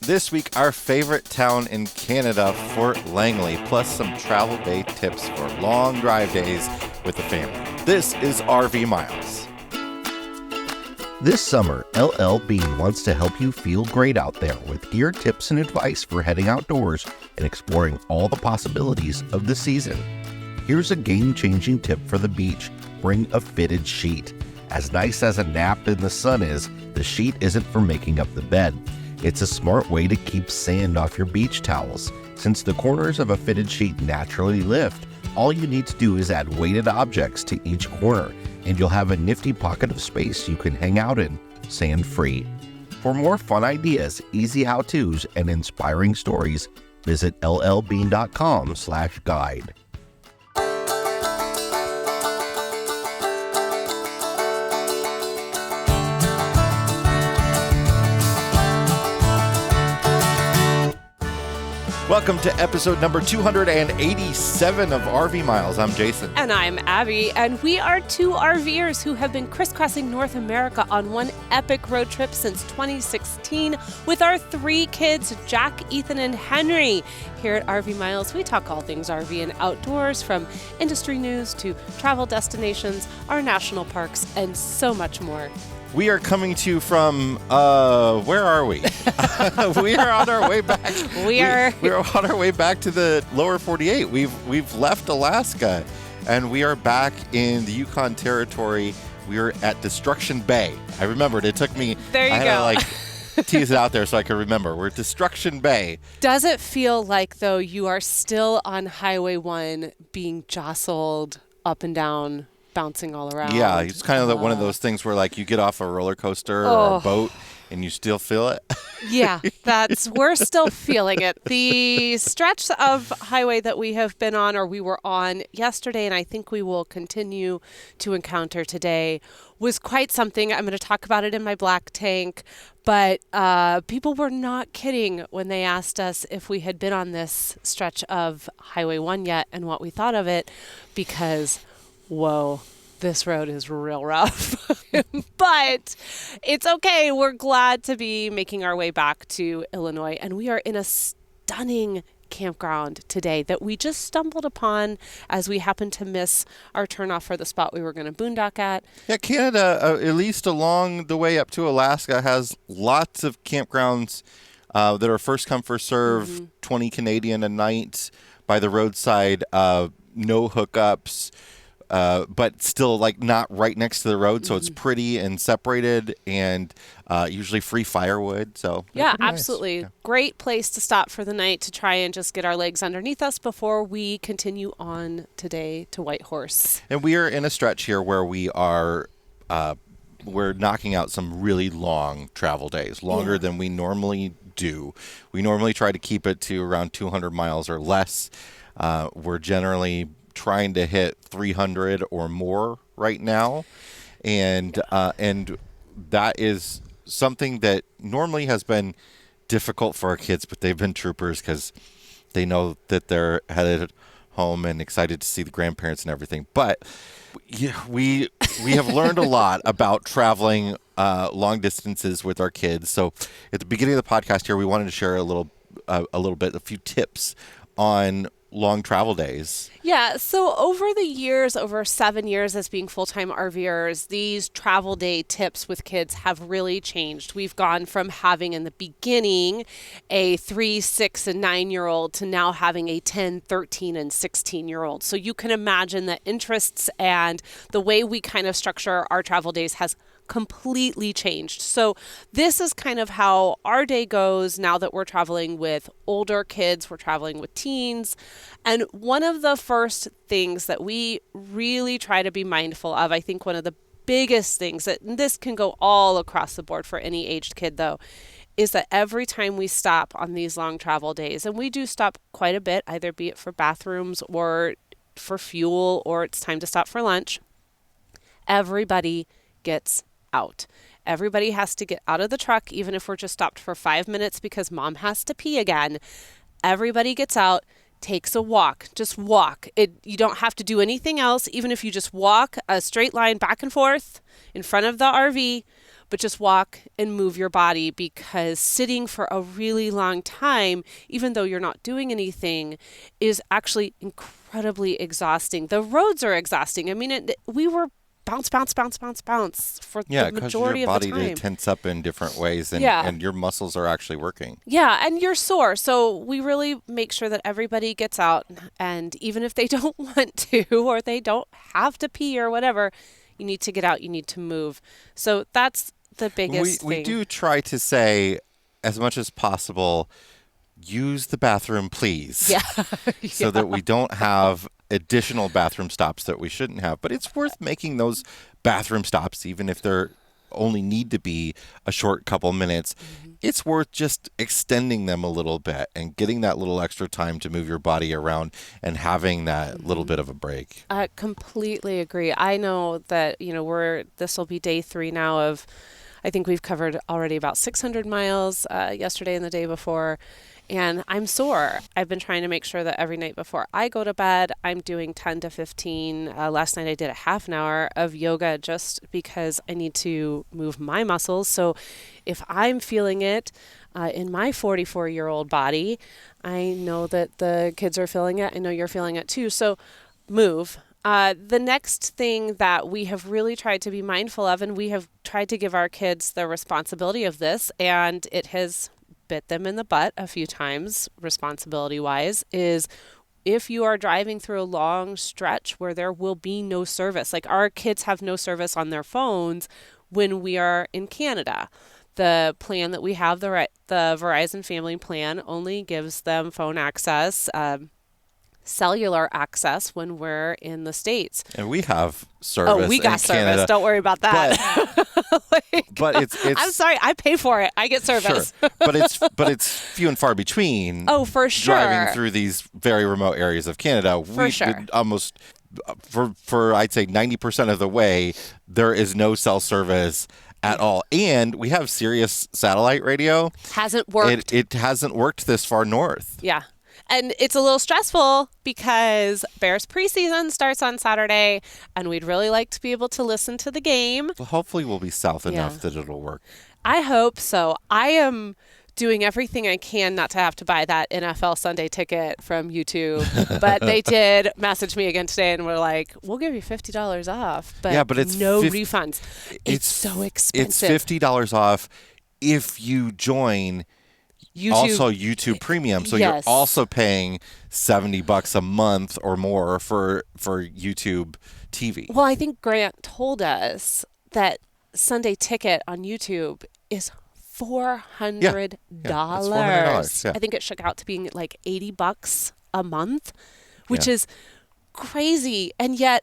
This week, our favorite town in Canada, Fort Langley, plus some travel day tips for long drive days with the family. This is RV Miles. This summer, LL Bean wants to help you feel great out there with gear tips and advice for heading outdoors and exploring all the possibilities of the season. Here's a game-changing tip for the beach. Bring a fitted sheet. As nice as a nap in the sun is, the sheet isn't for making up the bed. It's a smart way to keep sand off your beach towels. Since the corners of a fitted sheet naturally lift, all you need to do is add weighted objects to each corner, and you'll have a nifty pocket of space you can hang out in, sand-free. For more fun ideas, easy how-tos, and inspiring stories, visit llbean.com/guide. Welcome to episode number 287 of RV Miles. I'm Jason. And I'm Abby, and we are two RVers who have been crisscrossing North America on one epic road trip since 2016 with our three kids, Jack, Ethan, and Henry. Here at RV Miles, we talk all things RV and outdoors, from industry news to travel destinations, our national parks, and so much more. We are coming to you from, where are we? We are on our way back. We're on our way back to the lower 48. We've left Alaska, and we are back in the Yukon Territory. We are at Destruction Bay. I remembered. It took me. There you I go. had to tease it out there so I could remember. We're at Destruction Bay. Does it feel like, though, you are still on Highway 1 being jostled up and down, bouncing all around? Yeah, it's kind of one of those things where, like, you get off a roller coaster or a boat and you still feel it. Yeah, we're still feeling it. The stretch of highway that we have been on, or we were on yesterday, and I think we will continue to encounter today, was quite something. I'm going to talk about it in my black tank, but people were not kidding when they asked us if we had been on this stretch of Highway 1 yet and what we thought of it, because whoa, this road is real rough. But it's okay. We're glad to be making our way back to Illinois. And we are in a stunning campground today that we just stumbled upon as we happened to miss our turnoff for the spot we were going to boondock at. Yeah, Canada, at least along the way up to Alaska, has lots of campgrounds that are first come, first serve, 20 Canadian a night by the roadside, no hookups. But still, like, not right next to the road, so it's pretty and separated, and usually free firewood. So yeah, absolutely. Nice. Yeah. Great place to stop for the night to try and just get our legs underneath us before we continue on today to Whitehorse. And we are in a stretch here where we are we're knocking out some really long travel days, longer than we normally do. We normally try to keep it to around 200 miles or less. We're generally trying to hit 300 or more right now, and that is something that normally has been difficult for our kids, but they've been troopers because they know that they're headed home and excited to see the grandparents and everything. But yeah, we have learned a lot about traveling long distances with our kids. So at the beginning of the podcast here, we wanted to share a few tips on long travel days. Yeah, so over the years, over 7 years as being full-time RVers, these travel day tips with kids have really changed. We've gone from having in the beginning a 3, 6, and 9-year-old to now having a 10, 13, and 16-year-old. So you can imagine the interests and the way we kind of structure our travel days has completely changed. So this is kind of how our day goes now that we're traveling with older kids, we're traveling with teens. And one of the first things that we really try to be mindful of, I think one of the biggest things, that this can go all across the board for any aged kid though, is that every time we stop on these long travel days, and we do stop quite a bit, either be it for bathrooms or for fuel, or it's time to stop for lunch, everybody gets out. Everybody has to get out of the truck, even if we're just stopped for 5 minutes because mom has to pee again. Everybody gets out, takes a walk. Just walk. You don't have to do anything else, even if you just walk a straight line back and forth in front of the RV but just walk and move your body, because sitting for a really long time, even though you're not doing anything, is actually incredibly exhausting. The roads are exhausting. I mean, we were bounce for the majority your of body the time. tense up in different ways, and, Yeah. and your muscles are actually working. Yeah, and you're sore. So we really make sure that everybody gets out, and even if they don't want to, or they don't have to pee or whatever, you need to get out, you need to move. So that's the biggest thing. We do try to say, as much as possible, use the bathroom, please. Yeah. So that we don't have additional bathroom stops that we shouldn't have. But it's worth making those bathroom stops, even if they're only need to be a short couple minutes. It's worth just extending them a little bit and getting that little extra time to move your body around and having that little bit of a break. I completely agree. I know that, this will be day 3 now of, I think we've covered already about 600 miles yesterday and the day before. And I'm sore. I've been trying to make sure that every night before I go to bed, I'm doing 10 to 15. Last night I did a half an hour of yoga just because I need to move my muscles. So if I'm feeling it in my 44-year-old body, I know that the kids are feeling it. I know you're feeling it too. So move. The next thing that we have really tried to be mindful of, and we have tried to give our kids the responsibility of this, and it has bit them in the butt a few times responsibility-wise, is if you are driving through a long stretch where there will be no service. Like, our kids have no service on their phones when we are in Canada. The plan that we have, the Verizon family plan, only gives them phone access, cellular access when we're in the States. And we have service. Oh, we got in service. Canada, Don't worry about that. but it's I'm sorry, I pay for it. I get service. Sure. But it's few and far between. Oh, for sure. Driving through these very remote areas of Canada, almost for I'd say 90% of the way, there is no cell service at all. And we have Sirius satellite radio. Hasn't worked. It hasn't worked this far north. Yeah. And it's a little stressful because Bears preseason starts on Saturday, and we'd really like to be able to listen to the game. Well, hopefully we'll be south enough that it'll work. I hope so. I am doing everything I can not to have to buy that NFL Sunday ticket from YouTube. But they did message me again today and were like, we'll give you $50 off, but it's no refunds. It's so expensive. It's $50 off if you join YouTube Premium. So you're also paying $70 a month or more for YouTube TV. Well, I think Grant told us that Sunday ticket on YouTube is $400. $400. Yeah. I think it shook out to being like $80 a month, which is crazy. And yet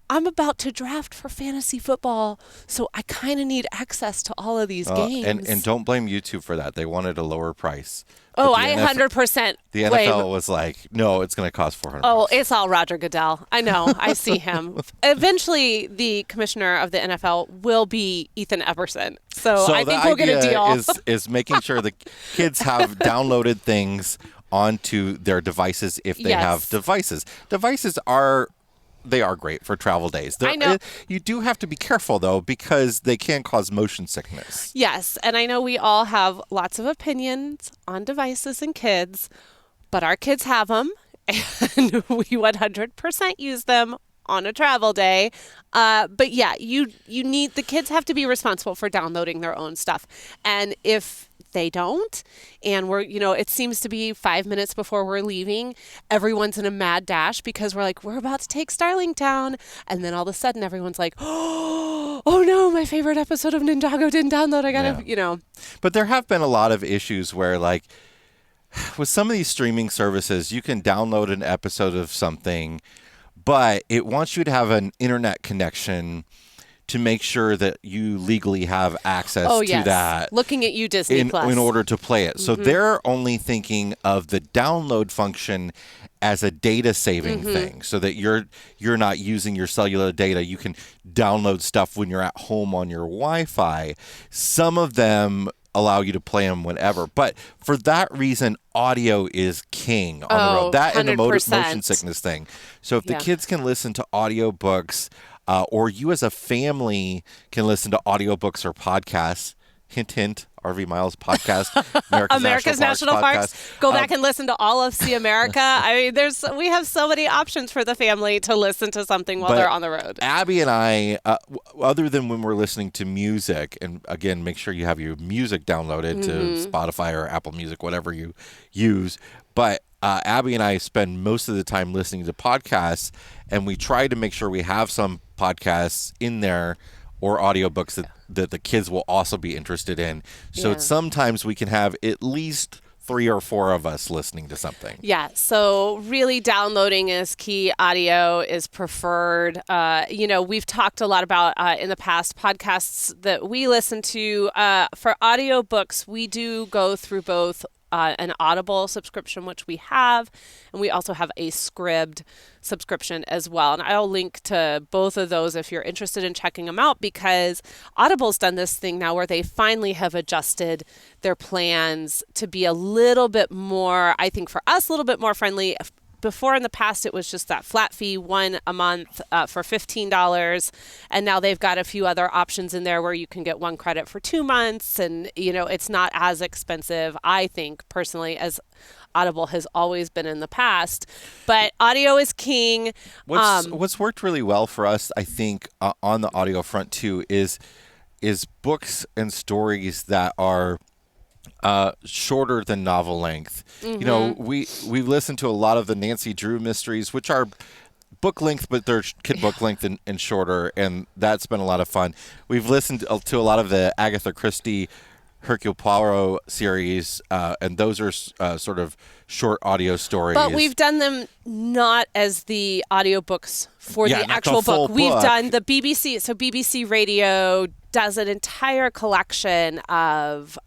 I'm about to draft for fantasy football, so I kind of need access to all of these games. And don't blame YouTube for that. They wanted a lower price. Oh, I 100% The NFL was like, no, it's going to cost $400. Oh, it's all Roger Goodell. I know. I see him. Eventually, the commissioner of the NFL will be Ethan Epperson. So I think we'll get a deal. is making sure the kids have downloaded things onto their devices if they have devices. Devices are great for travel days. I know. You do have to be careful, though, because they can cause motion sickness. Yes, and I know we all have lots of opinions on devices and kids, but our kids have them, and we 100% use them on a travel day. But yeah, the kids have to be responsible for downloading their own stuff. And if they don't, and it seems to be 5 minutes before we're leaving, everyone's in a mad dash because we're like, we're about to take Starling Town, and then all of a sudden everyone's like, oh no, my favorite episode of Ninjago didn't download. I gotta, But there have been a lot of issues where, like, with some of these streaming services, you can download an episode of something, but it wants you to have an internet connection to make sure that you legally have access to that. Looking at you, Disney Plus. In order to play it. So they're only thinking of the download function as a data saving thing, so that you're not using your cellular data. You can download stuff when you're at home on your Wi-Fi. Some of them allow you to play them whenever. But for that reason, audio is king on the road. That and the 100%. motion sickness thing. So if the Yeah. kids can listen to audiobooks, or you as a family can listen to audiobooks or podcasts, hint, hint, RV Miles podcast, America's National Parks. podcast. Go back and listen to all of See America. I mean, we have so many options for the family to listen to something while But they're on the road. Abby and I, other than when we're listening to music, and again, make sure you have your music downloaded to Spotify or Apple Music, whatever you use. But Abby and I spend most of the time listening to podcasts, and we try to make sure we have some podcasts in there or audiobooks that the kids will also be interested in. So Yeah. sometimes we can have at least 3 or 4 of us listening to something. Yeah, so really downloading is key. Audio is preferred. We've talked a lot about in the past podcasts that we listen to. For audiobooks, we do go through both an Audible subscription, which we have, and we also have a Scribd subscription as well. And I'll link to both of those if you're interested in checking them out, because Audible's done this thing now where they finally have adjusted their plans to be a little bit more, I think for us, a little bit more friendly. Before in the past, it was just that flat fee, one a month for $15. And now they've got a few other options in there where you can get 1 credit for 2 months. And, it's not as expensive, I think, personally, as Audible has always been in the past. But audio is king. What's worked really well for us, I think, on the audio front too, is books and stories that are shorter than novel length. We listen to a lot of the Nancy Drew mysteries, which are book length, but they're kid book length and shorter, and that's been a lot of fun. We've listened to a lot of the Agatha Christie Hercule Poirot series, and those are sort of short audio stories. But we've done them not as the audiobooks for Yeah, the not actual the full book. We've book. done the BBC. So BBC Radio does an entire collection of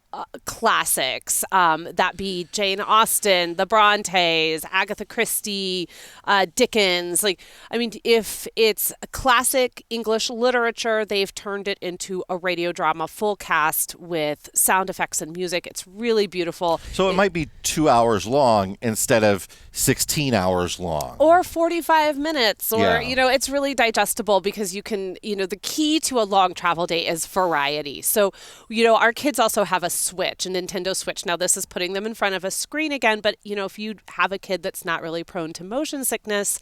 classics, that be Jane Austen, the Brontes, Agatha Christie, Dickens. If it's a classic English literature, they've turned it into a radio drama, full cast with sound effects and music. It's really beautiful. So it might be 2 hours long instead of 16 hours long. Or 45 minutes, or, Yeah. it's really digestible because you can, the key to a long travel day is variety. So, our kids also have a Switch, a Nintendo Switch. Now, this is putting them in front of a screen again, but, if you have a kid that's not really prone to motion sickness,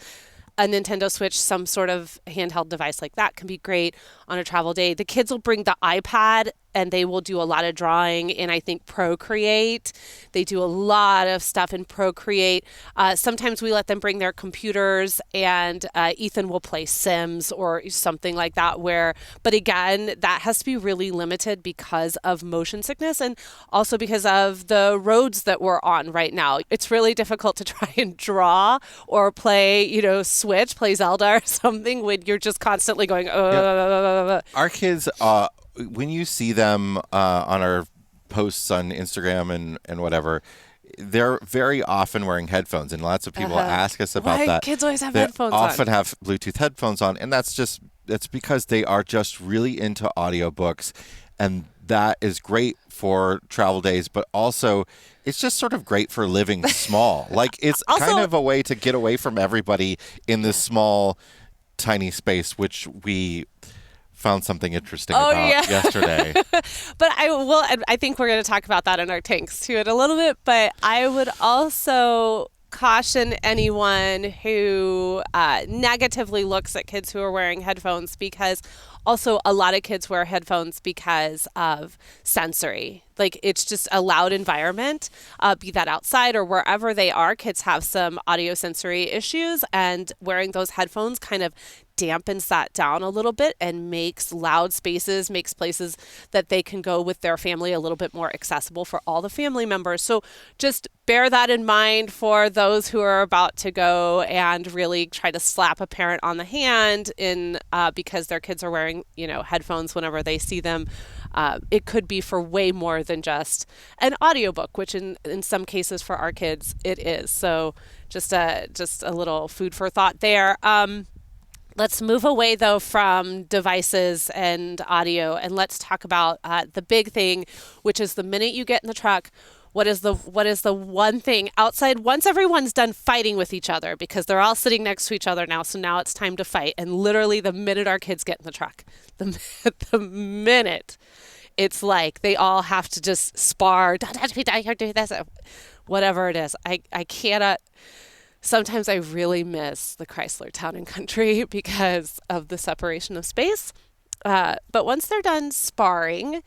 a Nintendo Switch, some sort of handheld device like that can be great on a travel day. The kids will bring the iPad and they will do a lot of drawing in, I think, Procreate. They do a lot of stuff in Procreate. Sometimes we let them bring their computers, and Ethan will play Sims or something like that, but again, that has to be really limited because of motion sickness and also because of the roads that we're on right now. It's really difficult to try and draw or play, Switch, play Zelda or something when you're just constantly going, Our kids, when you see them on our posts on Instagram and whatever, they're very often wearing headphones, and lots of people ask us about Why that. kids always have They headphones often on. have Bluetooth headphones on, and that's because they are just really into audiobooks, and that is great for travel days, but also it's just sort of great for living small. It's Also- kind of a way to get away from everybody in this small, tiny space, which we found something interesting about yesterday. But I think we're going to talk about that in our tanks too in a little bit. But I would also caution anyone who negatively looks at kids who are wearing headphones, because also a lot of kids wear headphones because of sensory. It's just a loud environment, be that outside or wherever they are. Kids have some audio sensory issues, and wearing those headphones kind of dampens that down a little bit and makes loud spaces, makes places that they can go with their family a little bit more accessible for all the family members. So just bear that in mind for those who are about to go and really try to slap a parent on the hand because their kids are wearing, headphones whenever they see them. It could be for way more than just an audiobook, which in some cases for our kids it is. So just a little food for thought there. Let's move away though from devices and audio, and let's talk about the big thing, which is the minute you get in the truck. What is the one thing outside once everyone's done fighting with each other, because they're all sitting next to each other now, so now it's time to fight. And literally the minute our kids get in the truck, the minute it's like they all have to just spar, don't touch me, don't do this, whatever it is. I cannot. Sometimes I really miss the Chrysler Town and Country because of the separation of space. But once they're done sparring,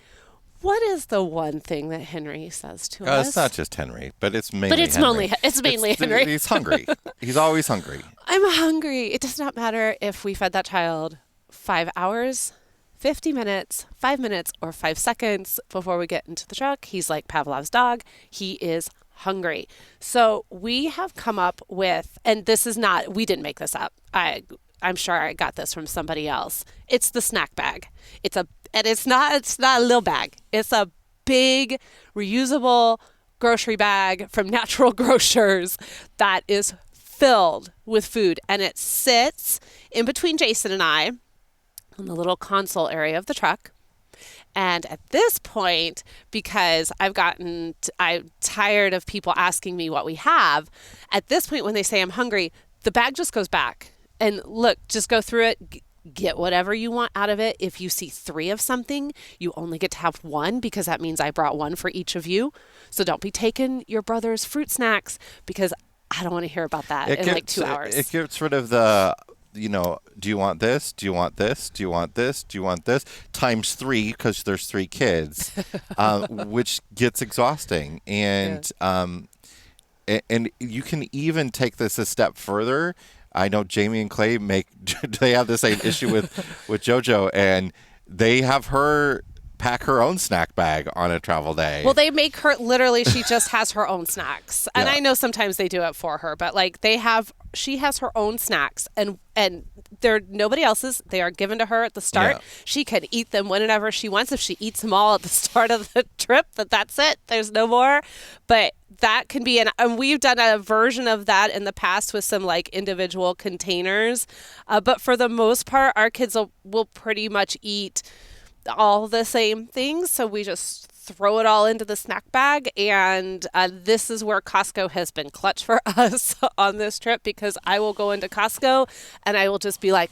what is the one thing that Henry says to us? It's not just Henry, but it's mainly But it's Henry. mainly Henry. He's hungry. He's always hungry. I'm hungry. It does not matter if we fed that child 5 hours, 50 minutes, 5 minutes, or 5 seconds before we get into the truck. He's like Pavlov's dog. He is hungry. So we have come up with, and this is not, we didn't make this up. I'm sure I got this from somebody else. It's the snack bag. It's not a little bag. It's a big reusable grocery bag from Natural Grocers that is filled with food, and it sits in between Jason and I in the little console area of the truck. And at this point, because I'm tired of people asking me what we have, at this point when they say I'm hungry, the bag just goes back. And look, just go through it, get whatever you want out of it. If you see 3 of something, you only get to have 1, because that means I brought 1 for each of you. So don't be taking your brother's fruit snacks, because I don't want to hear about that in like 2 hours. It gets rid of the, do you want this? Do you want this? Do you want this? Do you want this? Times 3, because there's 3 kids, which gets exhausting. And and you can even take this a step further. I know Jamie and Clay they have the same issue with JoJo, and they have her pack her own snack bag on a travel day. Well, they make her, literally, she just has her own snacks. And Yeah. I know sometimes they do it for her, but like she has her own snacks, and they're nobody else's. They are given to her at the start. Yeah. She can eat them whenever she wants. If she eats them all at the start of the trip, that's it. There's no more. But that can be, and we've done a version of that in the past with some like individual containers. But for the most part, our kids will pretty much eat all the same things, so we just throw it all into the snack bag. And this is where Costco has been clutch for us on this trip, because I will go into Costco and I will just be like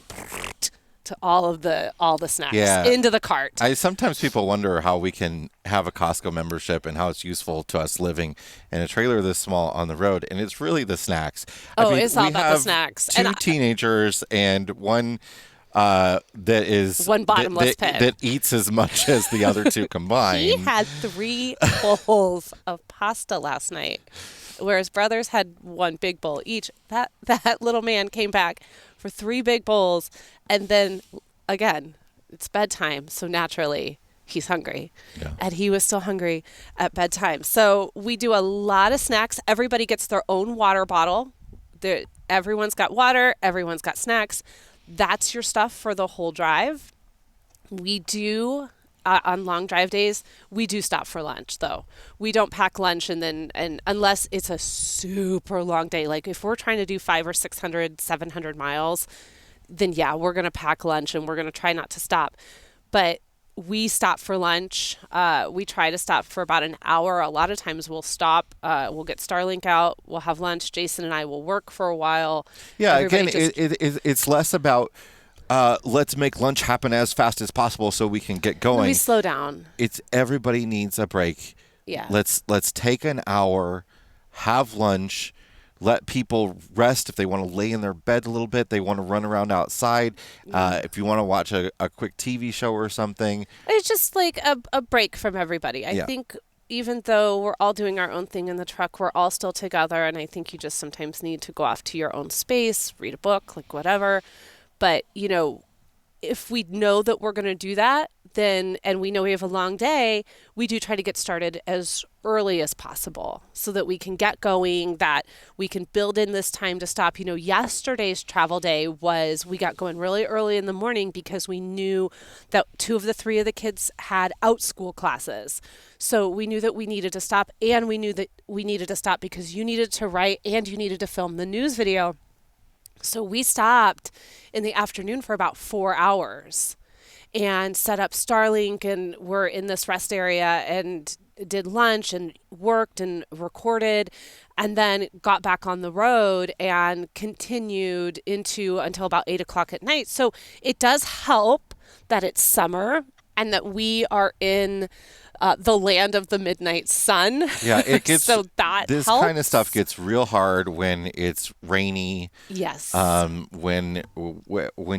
to all the snacks into the cart. Sometimes people wonder how we can have a Costco membership and how it's useful to us living in a trailer this small on the road, and it's really the snacks. It's all we about the have snacks. 2 teenagers and one that is one bottomless pit that eats as much as the other 2 combined. He had 3 bowls of pasta last night, where his brothers had 1 big bowl each. That little man came back for 3 big bowls, and then again, it's bedtime, so naturally he's hungry. Yeah. And he was still hungry at bedtime. So we do a lot of snacks. Everybody gets their own water bottle. Everyone's got water, everyone's got snacks. That's your stuff for the whole drive. We do, on long drive days, we do stop for lunch, though. We don't pack lunch and unless it's a super long day. Like if we're trying to do 500 or 600, 700 miles, then yeah, we're going to pack lunch and we're going to try not to stop. But we stop for lunch. We try to stop for about an hour. A lot of times we'll stop. We'll get Starlink out. We'll have lunch. Jason and I will work for a while. Yeah, again, it's less about let's make lunch happen as fast as possible so we can get going. We slow down. It's everybody needs a break. Yeah. Let's take an hour, have lunch, let people rest if they want to lay in their bed a little bit. They want to run around outside. If you want to watch a quick TV show or something. It's just like a break from everybody. I think even though we're all doing our own thing in the truck, we're all still together. And I think you just sometimes need to go off to your own space, read a book, like whatever. But, if we know that we're going to do that, then, and we know we have a long day, we do try to get started as early as possible so that we can get going, that we can build in this time to stop. Yesterday's travel day we got going really early in the morning because we knew that 2 of the 3 of the kids had out school classes. So we knew that we needed to stop, and we knew that we needed to stop because you needed to write and you needed to film the news video. So we stopped in the afternoon for about 4 hours and set up Starlink, and we're in this rest area and did lunch and worked and recorded, and then got back on the road and continued into until about 8 o'clock at night. So it does help that it's summer and that we are in the land of the midnight sun. Yeah, it gets so that this helps. kind of stuff gets real hard when it's rainy. Yes. When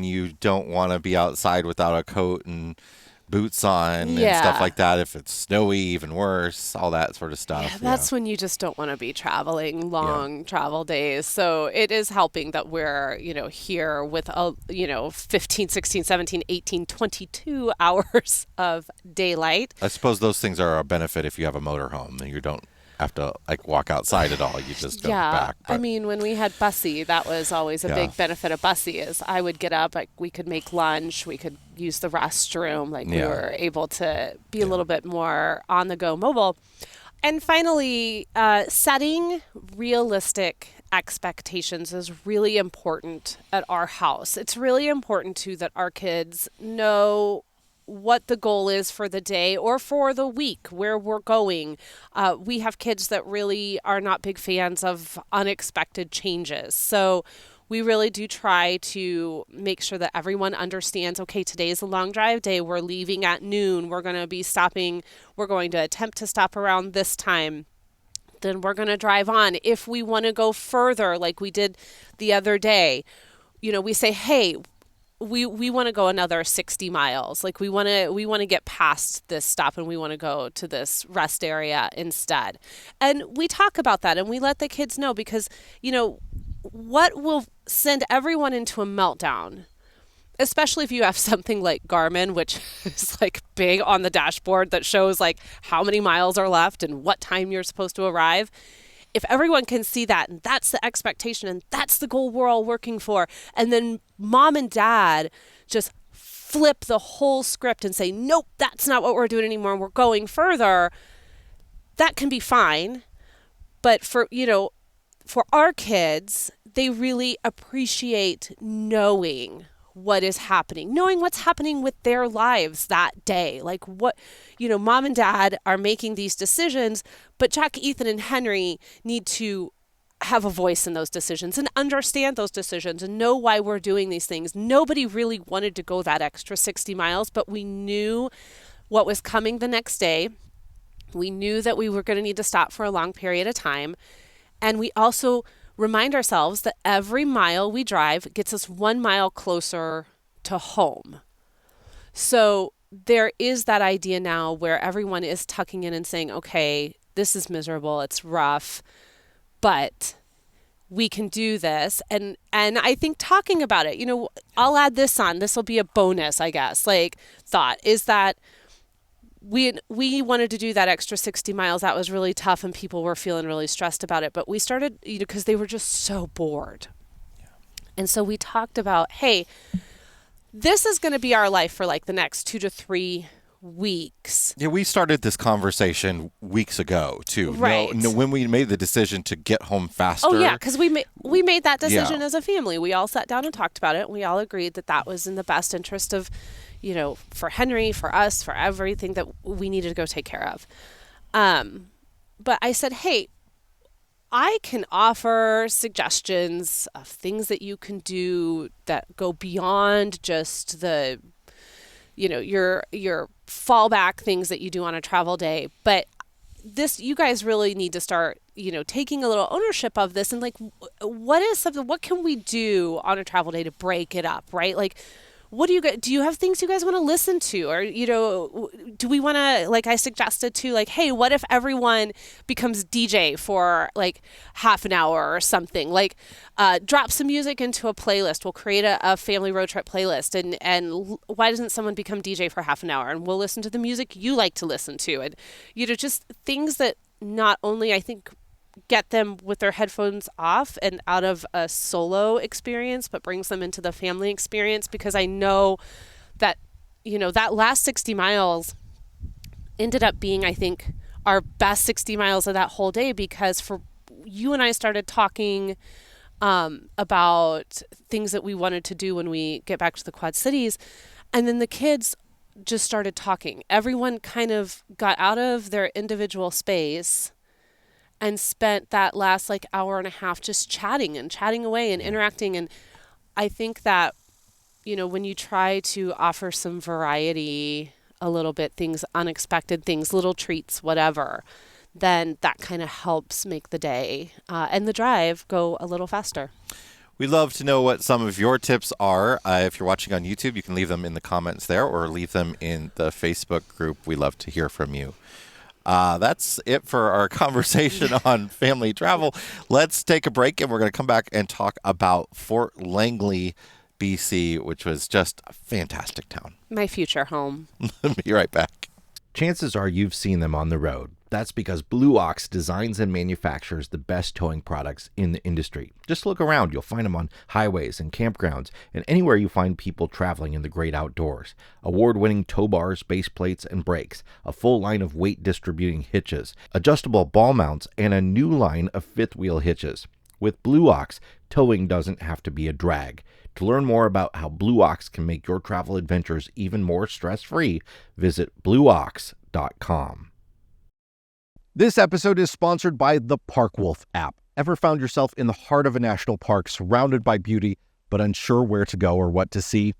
you don't want to be outside without a coat and boots on and stuff like that. If it's snowy, even worse, all that sort of stuff. Yeah, that's when you just don't want to be traveling long travel days. So it is helping that we're, here with, 15, 16, 17, 18, 22 hours of daylight. I suppose those things are a benefit if you have a motorhome and you don't have to walk outside at all. You just go back. I mean, when we had Bussy, that was always a big benefit of Bussy is I would get up, we could make lunch, we could use the restroom, we were able to be a little bit more on the go mobile. And finally, setting realistic expectations is really important at our house. It's really important too that our kids know what the goal is for the day or for the week, where we're going. We have kids that really are not big fans of unexpected changes. So we really do try to make sure that everyone understands, okay, today is a long drive day. We're leaving at noon. We're going to be stopping. We're going to attempt to stop around this time. Then we're going to drive on. If we want to go further, like we did the other day, we say, hey, we want to go another 60 miles. We want to get past this stop and we want to go to this rest area instead. And we talk about that and we let the kids know because, what will send everyone into a meltdown, especially if you have something like Garmin, which is big on the dashboard that shows how many miles are left and what time you're supposed to arrive. If everyone can see that and that's the expectation and that's the goal we're all working for, and then mom and dad just flip the whole script and say, nope, that's not what we're doing anymore, we're going further, that can be fine. But for our kids, they really appreciate knowing what is happening, knowing what's happening with their lives that day. Mom and dad are making these decisions, but Jack, Ethan, and Henry need to have a voice in those decisions and understand those decisions and know why we're doing these things. Nobody really wanted to go that extra 60 miles, but we knew what was coming the next day. We knew that we were going to need to stop for a long period of time. And we also remind ourselves that every mile we drive gets us 1 mile closer to home. So there is that idea now where everyone is tucking in and saying, okay, this is miserable, it's rough, but we can do this. And I think talking about it, I'll add this on, this will be a bonus, I guess, thought is that we wanted to do that extra 60 miles. That was really tough and people were feeling really stressed about it. But we started, because they were just so bored. Yeah. And so we talked about, hey, this is going to be our life for the next 2 to 3 weeks. Yeah, we started this conversation weeks ago too. Right. When we made the decision to get home faster. Oh yeah, because we made that decision as a family. We all sat down and talked about it. And we all agreed that that was in the best interest of, for Henry, for us, for everything that we needed to go take care of. But I said, hey, I can offer suggestions of things that you can do that go beyond just the, your fallback things that you do on a travel day. But you guys really need to start, taking a little ownership of this and what can we do on a travel day to break it up, right? What do you have things you guys want to listen to? Or, do we want to, I suggested to hey, what if everyone becomes DJ for half an hour or something? Drop some music into a playlist. We'll create a family road trip playlist. And why doesn't someone become DJ for half an hour? And we'll listen to the music you like to listen to. And, just things that not only, I think, get them with their headphones off and out of a solo experience, but brings them into the family experience, because I know that, that last 60 miles ended up being, I think, our best 60 miles of that whole day, because for you and I started talking about things that we wanted to do when we get back to the Quad Cities. And then the kids just started talking. Everyone kind of got out of their individual space and spent that last like hour and a half just chatting away and interacting. And I think that, when you try to offer some variety a little bit, things, unexpected things, little treats, whatever, then that kind of helps make the day and the drive go a little faster. We'd love to know what some of your tips are. If you're watching on YouTube, you can leave them in the comments there or leave them in the Facebook group. We love to hear from you. That's it for our conversation on family travel. Let's take a break, and we're going to come back and talk about Fort Langley, BC, which was just a fantastic town. My future home. Be right back. Chances are you've seen them on the road. That's because Blue Ox designs and manufactures the best towing products in the industry. Just look around. You'll find them on highways and campgrounds and anywhere you find people traveling in the great outdoors. Award-winning tow bars, base plates, and brakes, a full line of weight-distributing hitches, adjustable ball mounts, and a new line of fifth-wheel hitches. With Blue Ox, towing doesn't have to be a drag. To learn more about how Blue Ox can make your travel adventures even more stress-free, visit blueox.com. This episode is sponsored by the Park Wolf app. Ever found yourself in the heart of a national park surrounded by beauty, but unsure where to go or what to see?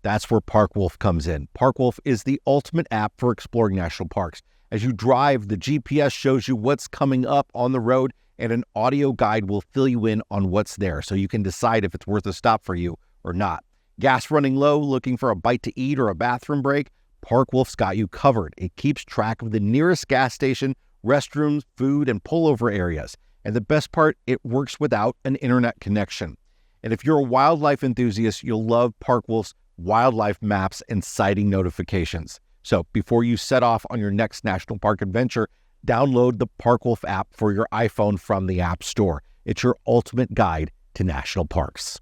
That's where Park Wolf comes in. Park Wolf is the ultimate app for exploring national parks. As you drive, the GPS shows you what's coming up on the road, and an audio guide will fill you in on what's there so you can decide if it's worth a stop for you or not. Gas running low, looking for a bite to eat or a bathroom break? Park Wolf's got you covered. It keeps track of the nearest gas station, restrooms, food, and pullover areas. And the best part, it works without an internet connection. And if you're a wildlife enthusiast, you'll love Park Wolf's wildlife maps and sighting notifications. So before you set off on your next national park adventure, download the Park Wolf app for your iPhone from the App Store. It's your ultimate guide to national parks.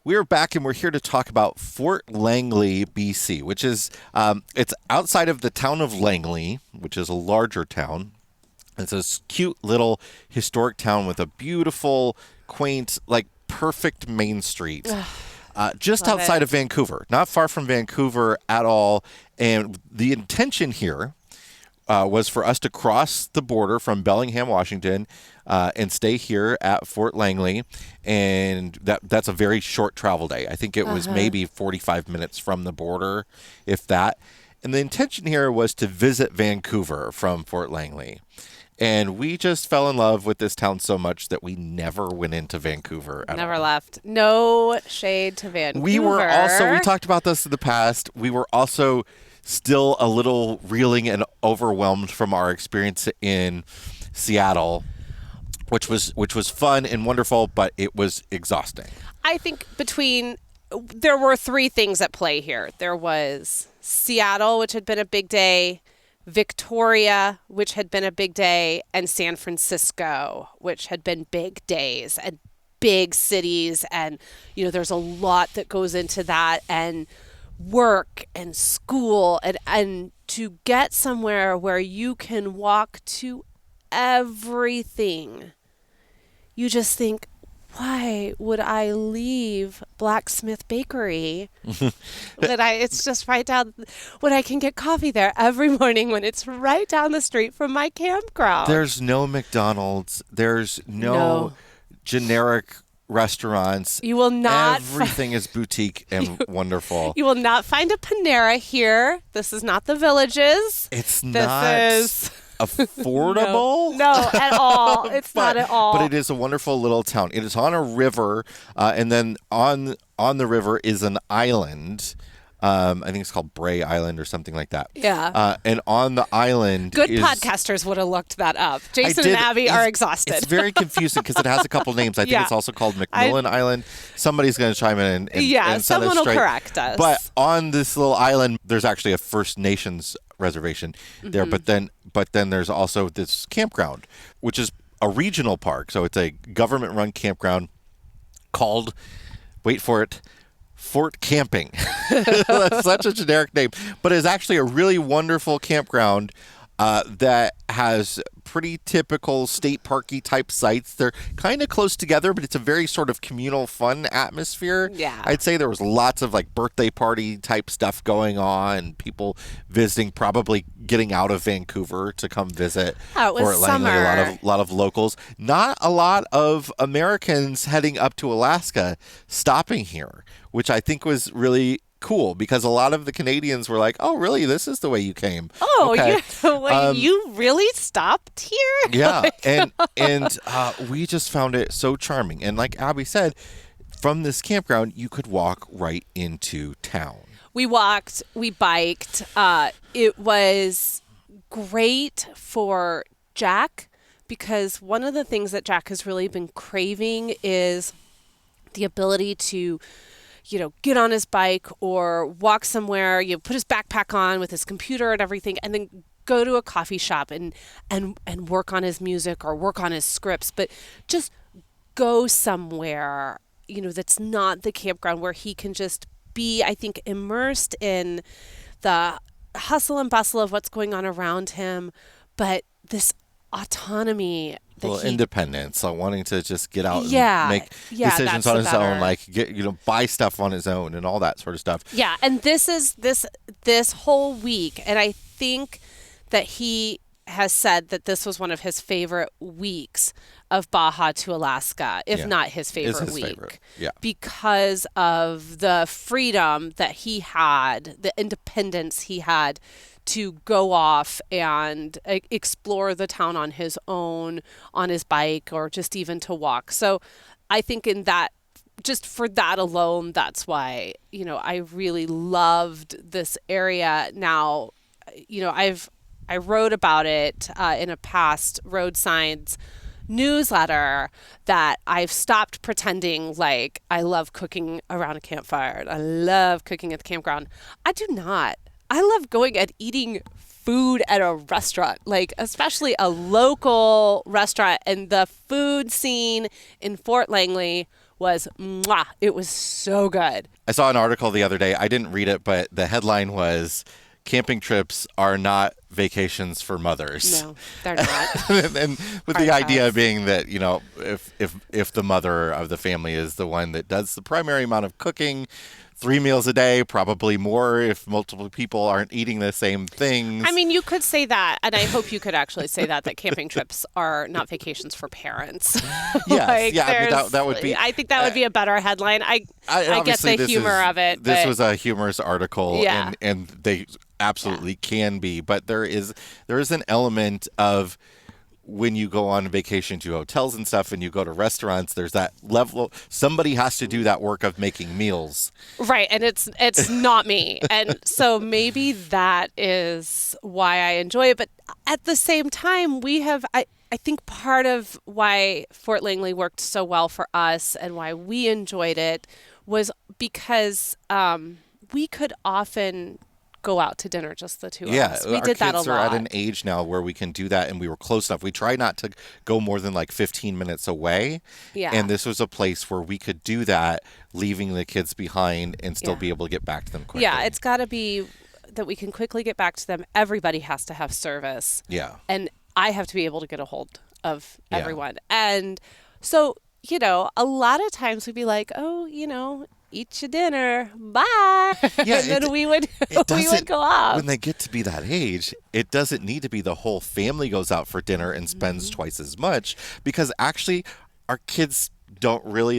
We're back, and we're here to talk about Fort Langley, BC, which is it's outside of the town of Langley, which is a larger town. It's this cute little historic town with a beautiful, quaint, like perfect main street. Just outside of Vancouver, not far from Vancouver at all. And the intention here was for us to cross the border from Bellingham, Washington, and stay here at Fort Langley. And that's a very short travel day. I think it was maybe 45 minutes from the border, if that. And the intention here was to visit Vancouver from Fort Langley. And we just fell in love with this town so much that we never went into Vancouver at Never all. left. No shade to Vancouver. We talked about this in the past. We were also still a little reeling and overwhelmed from our experience in Seattle, which was fun and wonderful, but it was exhausting. I think there were three things at play here. There was Seattle, which had been a big day, Victoria, which had been a big day, and San Francisco, which had been big days and big cities. And, there's a lot that goes into that, and work and school, and to get somewhere where you can walk to everything. You just think, why would I leave Blacksmith Bakery? It's just right down, when I can get coffee there every morning when it's right down the street from my campground. There's no McDonald's. There's no generic restaurants. You will not. Everything is boutique and wonderful. You will not find a Panera here. This is not the Villages. It's affordable? No, at all. It's not at all. But it is a wonderful little town. It is on a river, and then on the river is an island. I think it's called Bray Island or something like that. Yeah. And on the island podcasters would have looked that up. Jason and Abby are exhausted. It's very confusing because it has a couple names. I think it's also called McMillan Island. Somebody's going to chime in and set us someone will straight. Correct us. But on this little island, there's actually a First Nations reservation there. But then there's also this campground, which is a regional park. So it's a government-run campground called, wait for it, Fort Camping. That's such a generic name, but it's actually a really wonderful campground that has pretty typical state parky type sites. They're kind of close together, but it's a very sort of communal, fun atmosphere. Yeah. I'd say there was lots of like birthday party type stuff going on, people visiting, probably getting out of Vancouver to come visit. Oh, it was Fort Langley. summer. A lot of locals. Not a lot of Americans heading up to Alaska stopping here, which I think was really cool, because a lot of the Canadians were like, "Oh, really? This is the way you came?" Oh, okay. wait, you really stopped here? Yeah, and we just found it so charming. And like Abby said, from this campground, you could walk right into town. We walked, we biked. It was great for Jack, because one of the things that Jack has really been craving is the ability to, get on his bike or walk somewhere, put his backpack on with his computer and everything, and then go to a coffee shop and work on his music or work on his scripts, but just go somewhere, that's not the campground, where he can just be, I think, immersed in the hustle and bustle of what's going on around him, but this autonomy. Independence, wanting to just get out and make decisions that's on the his better. own, like buy stuff on his own and all that sort of stuff. Yeah, and this whole week, and I think that he has said that this was one of his favorite weeks of Baja to Alaska, if not his favorite his week. favorite. Yeah. Because of the freedom that he had, the independence he had to go off and explore the town on his own, on his bike, or just even to walk. So I think just for that alone, that's why, I really loved this area. Now, I wrote about it in a past road signs newsletter, that I've stopped pretending like I love cooking around a campfire and I love cooking at the campground. I do not. I love going and eating food at a restaurant, like especially a local restaurant, and the food scene in Fort Langley was mwah. It was so good. I saw an article the other day. I didn't read it, but the headline was, "Camping trips are not vacations for mothers." No, they're not. And with the idea being that, if the mother of the family is the one that does the primary amount of cooking, 3 meals a day, probably more if multiple people aren't eating the same things. I mean, you could say that, and I hope you could actually say that camping trips are not vacations for parents. Yes, yeah, I mean, that would be. I think that would be a better headline. I get obviously the humor of it. This but was a humorous article, Yeah. and they absolutely can be, but there is an element of, when you go on vacation to hotels and stuff and you go to restaurants, there's that level, somebody has to do that work of making meals. Right, and it's not me. And so maybe that is why I enjoy it. But at the same time, I think part of why Fort Langley worked so well for us and why we enjoyed it was because we could often go out to dinner, just the two of us. We did that a lot. Our kids are at an age now where we can do that, and we were close enough. We try not to go more than like 15 minutes away. Yeah. And this was a place where we could do that, leaving the kids behind and still be able to get back to them quickly. Yeah, it's got to be that we can quickly get back to them. Everybody has to have service. Yeah. And I have to be able to get a hold of everyone. And so, a lot of times we'd be like, oh, eat your dinner, bye. Yeah, and then we would go off. When they get to be that age, it doesn't need to be the whole family goes out for dinner and spends Mm-hmm. twice as much, because actually our kids don't really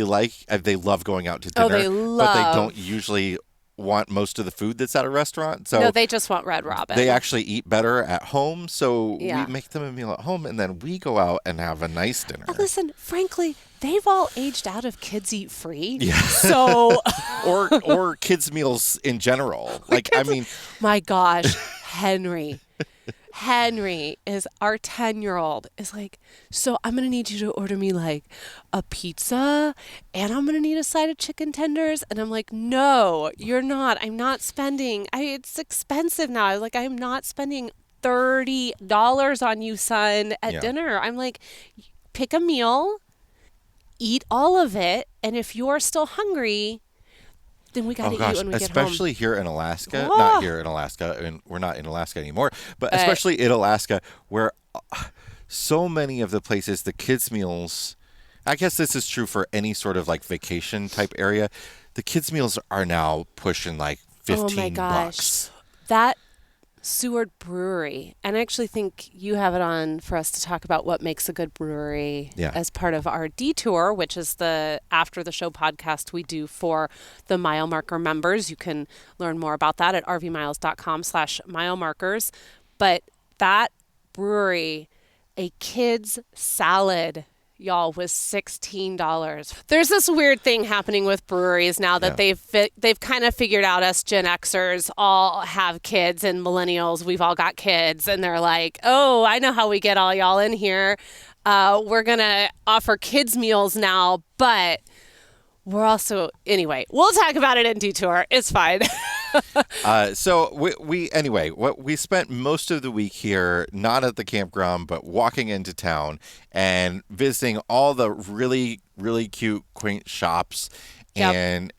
they love going out to dinner, they but they don't usually want most of the food that's at a restaurant. So No, they just want Red Robin. they actually eat better at home. So Yeah. we make them a meal at home, and then we go out and have a nice dinner. And listen, frankly, they've all aged out of kids eat free. Yeah. So or kids meals in general. my gosh, Henry is our 10-year-old is like, so I'm going to need you to order me like a pizza, and I'm going to need a side of chicken tenders. And I'm like, no, you're not. I'm not spending. It's expensive now. I'm not spending $30 on you, son, at dinner. I'm like, pick a meal, eat all of it. And if you're still hungry, then we got to eat when we get home. Especially here in Alaska, Oh. not here in Alaska, and we're not in Alaska anymore, but especially in Alaska, where so many of the places, the kids' meals, I guess this is true for any sort of like vacation type area. The kids' meals are now pushing like Oh my $15. gosh. That Seward Brewery, and I actually think you have it on for us to talk about what makes a good brewery as part of our detour, which is the after the show podcast we do for the mile marker members. You can learn more about that at rvmiles.com/milemarkers. But that brewery, a kids salad, y'all, was $16. There's this weird thing happening with breweries now that they've kind of figured out us Gen Xers all have kids and millennials. We've all got kids, and they're like, oh, I know how we get all y'all in here. We're going to offer kids meals now, but we're also, anyway, we'll talk about it in Detour. It's fine. So we spent most of the week here, not at the campground, but walking into town and visiting all the really, really cute, quaint shops and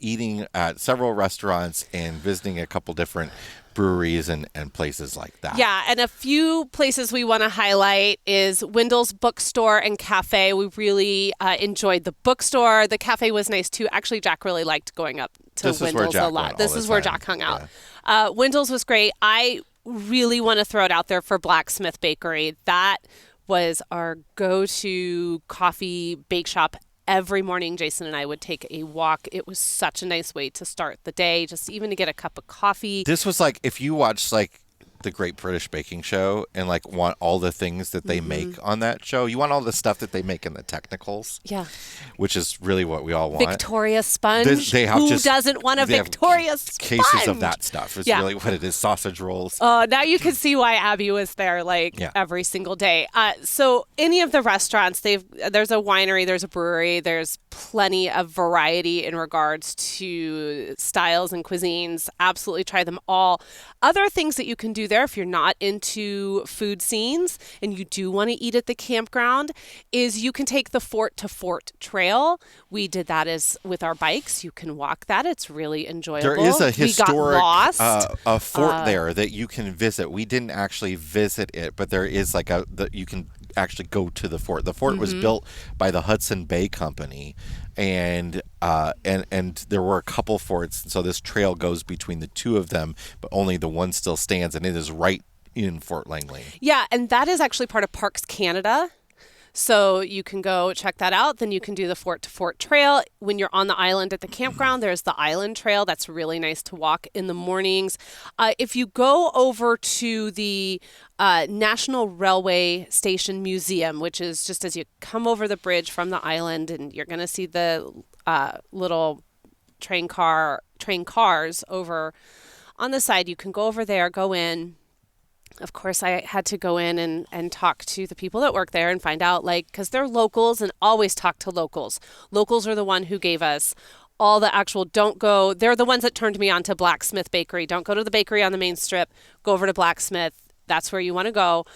eating at several restaurants and visiting a couple different breweries and places like that. Yeah, and a few places we want to highlight is Wendell's Bookstore and Cafe. We really enjoyed the bookstore. The cafe was nice too. Actually, Jack really liked going up to Wendell's a lot. This is where Jack hung out. Yeah. Wendell's was great. I really want to throw it out there for Blacksmith Bakery. That was our go-to coffee bake shop. Every morning, Jason and I would take a walk. It was such a nice way to start the day, just even to get a cup of coffee. This was like if you watched like the Great British Baking Show and like want all the things that they make on that show. You want all the stuff that they make in the technicals. Yeah. Which is really what we all want. Victoria sponge. Who doesn't want a Victoria sponge? Cases of that stuff is really what it is. Sausage rolls. Now you can see why Abby was there every single day. So any of the restaurants, there's a winery, there's a brewery, there's plenty of variety in regards to styles and cuisines. Absolutely try them all. Other things that you can do there if you're not into food scenes and you do want to eat at the campground is you can take the Fort to Fort Trail. We did that with our bikes. You can walk that. It's really enjoyable. There is a historic a fort there that you can visit. We didn't actually visit it, but there is you can actually go to the fort. The fort was built by the Hudson Bay Company, and there were a couple forts. So this trail goes between the two of them, but only the one still stands, and it is right in Fort Langley. Yeah, and that is actually part of Parks Canada. So you can go check that out. Then you can do the Fort to Fort Trail. When you're on the island at the campground, there's the Island Trail. That's really nice to walk in the mornings. If you go over to the National Railway Station Museum, which is just as you come over the bridge from the island, and you're going to see the little train cars over on the side. You can go over there, go in. Of course, I had to go in and talk to the people that work there and find out, because they're locals, and always talk to locals. Locals are the one who gave us all the actual, they're the ones that turned me on to Blacksmith Bakery. Don't go to the bakery on the main strip. Go over to Blacksmith. That's where you want to go.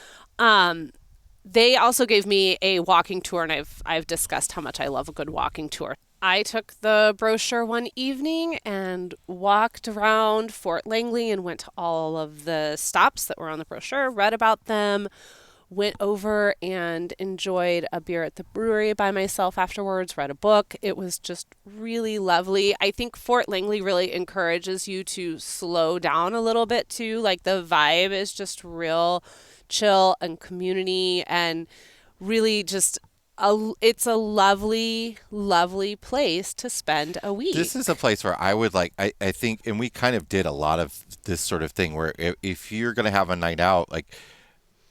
They also gave me a walking tour, and I've discussed how much I love a good walking tour. I took the brochure one evening and walked around Fort Langley and went to all of the stops that were on the brochure, read about them, went over and enjoyed a beer at the brewery by myself afterwards, read a book. It was just really lovely. I think Fort Langley really encourages you to slow down a little bit too. The vibe is just real chill and community, and really just it's a lovely, lovely place to spend a week. This is a place where I would I think, and we kind of did a lot of this sort of thing where if you're going to have a night out,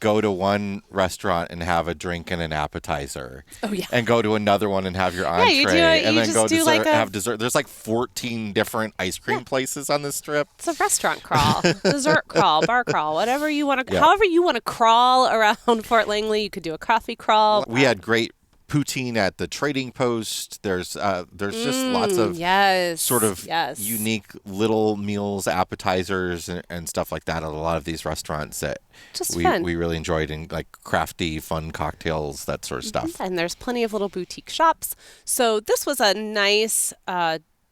go to one restaurant and have a drink and an appetizer. Oh, yeah. And go to another one and have your entree. And then go have dessert. There's 14 different ice cream places on this trip. It's a restaurant crawl, dessert crawl, bar crawl, whatever you want to, however you want to crawl around Fort Langley. You could do a coffee crawl. We had great poutine at the Trading Post. There's just lots of unique little meals, appetizers, and stuff like that at a lot of these restaurants that we really enjoyed, and crafty, fun cocktails, that sort of stuff. And there's plenty of little boutique shops. So this was a nice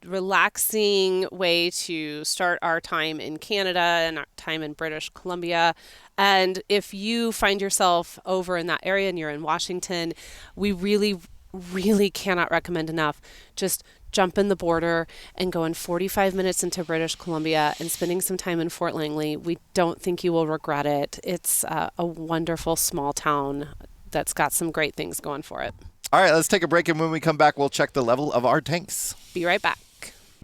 relaxing way to start our time in Canada and our time in British Columbia. And if you find yourself over in that area and you're in Washington, we really cannot recommend enough. Just jump in the border and go in 45 minutes into British Columbia and spending some time in Fort Langley. We don't think you will regret it. It's a wonderful small town that's got some great things going for it. All right, let's take a break, and when we come back, we'll check the level of our tanks. Be right back.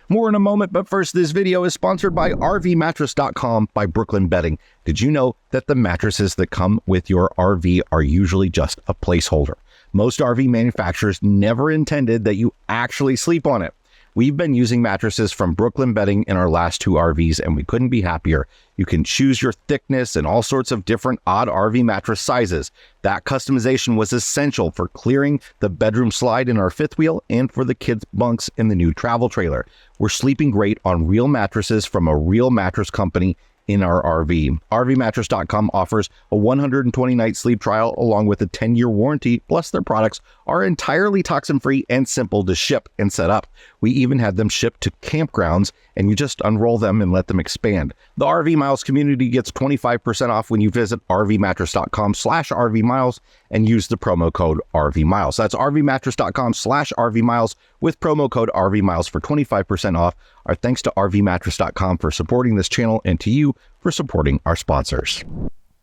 More in a moment, but first, this video is sponsored by RVMattress.com by Brooklyn Bedding. Did you know that the mattresses that come with your RV are usually just a placeholder? Most RV manufacturers never intended that you actually sleep on it. We've been using mattresses from Brooklyn Bedding in our last 2 RVs, and we couldn't be happier. You can choose your thickness and all sorts of different odd RV mattress sizes. That customization was essential for clearing the bedroom slide in our fifth wheel and for the kids' bunks in the new travel trailer. We're sleeping great on real mattresses from a real mattress company in our RV. RVMattress.com offers a 120-night sleep trial along with a 10-year warranty, plus their products are entirely toxin-free and simple to ship and set up. We even had them shipped to campgrounds, and you just unroll them and let them expand. The RV Miles community gets 25% off when you visit RVMattress.com/RVMiles and use the promo code RVMiles. That's RVMattress.com/RVMiles with promo code RVMiles for 25% off. Our thanks to RVMattress.com for supporting this channel and to you for supporting our sponsors.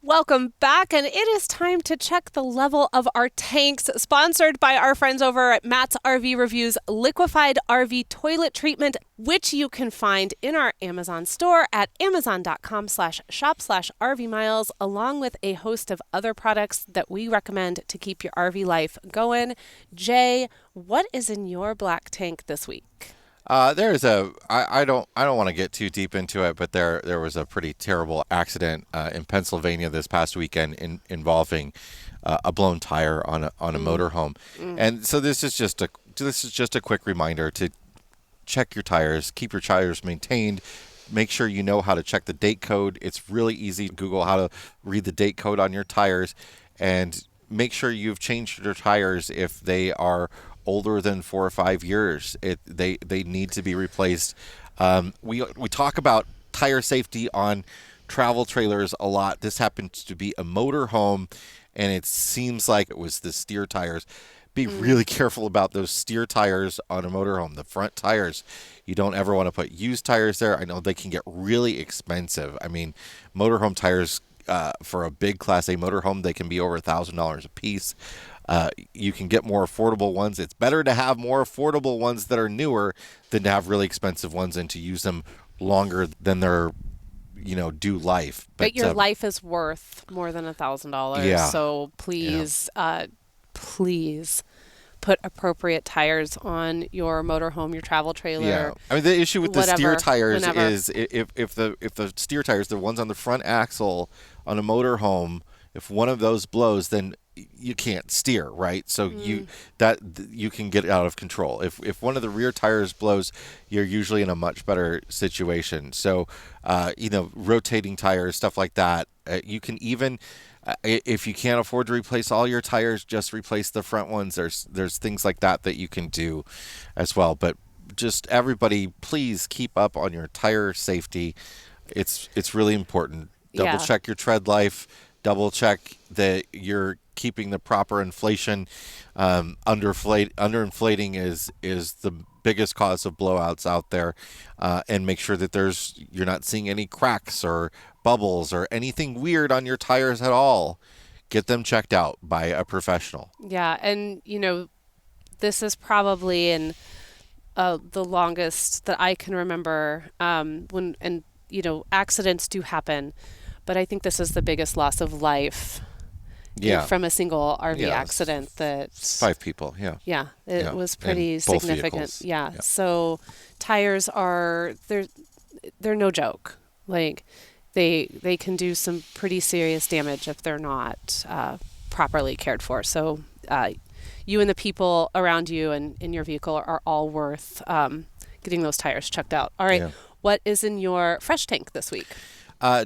Welcome back, and it is time to check the level of our tanks, sponsored by our friends over at Matt's RV Reviews Liquefied RV Toilet Treatment, which you can find in our Amazon store at amazon.com/shop/RVMiles, along with a host of other products that we recommend to keep your RV life going. Jay, what is in your black tank this week? I don't want to get too deep into it, but there was a pretty terrible accident in Pennsylvania this past weekend involving a blown tire on a motorhome, and so this is just a quick reminder to check your tires, keep your tires maintained. Make sure you know how to check the date code. It's really easy. Google how to read the date code on your tires, and make sure you've changed your tires if they are older than 4 or 5 years. They need to be replaced. We talk about tire safety on travel trailers a lot. This happens to be a motor home, and it seems like it was the steer tires. Be really careful about those steer tires on a motorhome. The front tires, you don't ever want to put used tires there. I know they can get really expensive. I mean, motorhome tires for a big Class A motorhome, they can be over $1,000 a piece. You can get more affordable ones. It's better to have more affordable ones that are newer than to have really expensive ones and to use them longer than their due life. But your life is worth more than $1,000. Yeah. So please, please put appropriate tires on your motorhome, your travel trailer. Yeah, I mean the issue with the steer tires whenever. is if the steer tires, the ones on the front axle on a motorhome, if one of those blows, then you can't steer, right? So you can get out of control. If one of the rear tires blows, you're usually in a much better situation. So rotating tires, stuff like that. You can even if you can't afford to replace all your tires, just replace the front ones. There's things like that you can do as well. But just everybody, please keep up on your tire safety. It's really important. Double check your tread life. Double check that you're keeping the proper inflation. Underinflating is the biggest cause of blowouts out there, and make sure that you're not seeing any cracks or bubbles or anything weird on your tires at all. Get them checked out by a professional. Yeah, and this is probably in the longest that I can remember. Accidents do happen. But I think this is the biggest loss of life from a single RV accident. 5 people, Yeah, it was pretty significant. Yeah. So tires they're no joke. Like they can do some pretty serious damage if they're not properly cared for. So you and the people around you and in your vehicle are all worth getting those tires checked out. All right. Yeah. What is in your fresh tank this week?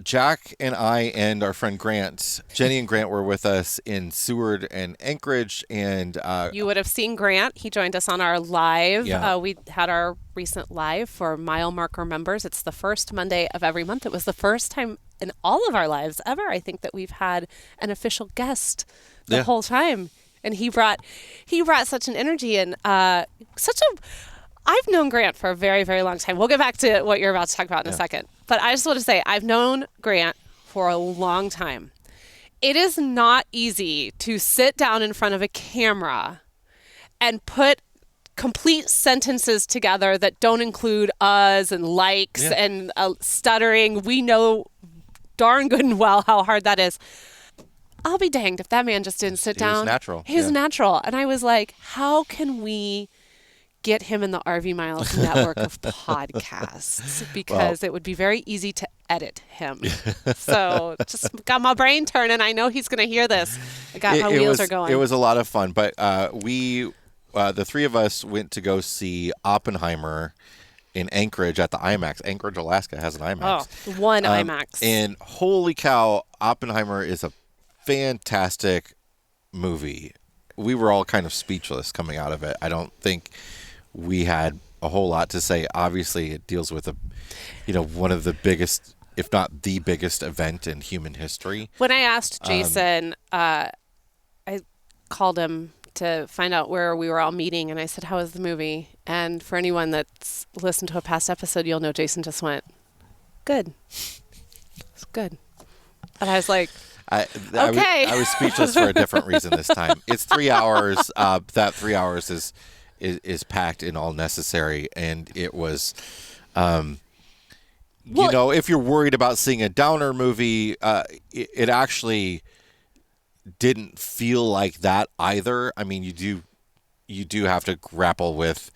Jack and I and our friend Grant, Jenny and Grant were with us in Seward and Anchorage, and You would have seen Grant. He joined us on our live. Yeah. We had our recent live for mile marker members. It's the first Monday of every month. It was the first time in all of our lives ever, I think, that we've had an official guest the whole time. And he brought such an energy and I've known Grant for a very, very long time. We'll get back to what you're about to talk about in a second. But I just want to say I've known Grant for a long time. It is not easy to sit down in front of a camera and put complete sentences together that don't include uhs and likes and stuttering. We know darn good and well how hard that is. I'll be danged if that man just didn't sit down. He was natural. He was natural. And I was like, how can we get him in the RV Miles network of podcasts? Because it would be very easy to edit him. So just got my brain turning. I know he's going to hear this. My wheels are going. It was a lot of fun. But we, the three of us, went to go see Oppenheimer in Anchorage at the IMAX. Anchorage, Alaska has an IMAX. Oh, one IMAX. And holy cow, Oppenheimer is a fantastic movie. We were all kind of speechless coming out of it. I don't think we had a whole lot to say. Obviously, it deals with one of the biggest, if not the biggest, event in human history. When I asked Jason, I called him to find out where we were all meeting, and I said, "How was the movie?" And for anyone that's listened to a past episode, you'll know Jason just went, "Good, it's good." And I was like, okay. I was speechless for a different reason this time. It's 3 hours. That 3 hours is packed in all necessary, and it was, if you're worried about seeing a downer movie, it actually didn't feel like that either. I mean, you do have to grapple with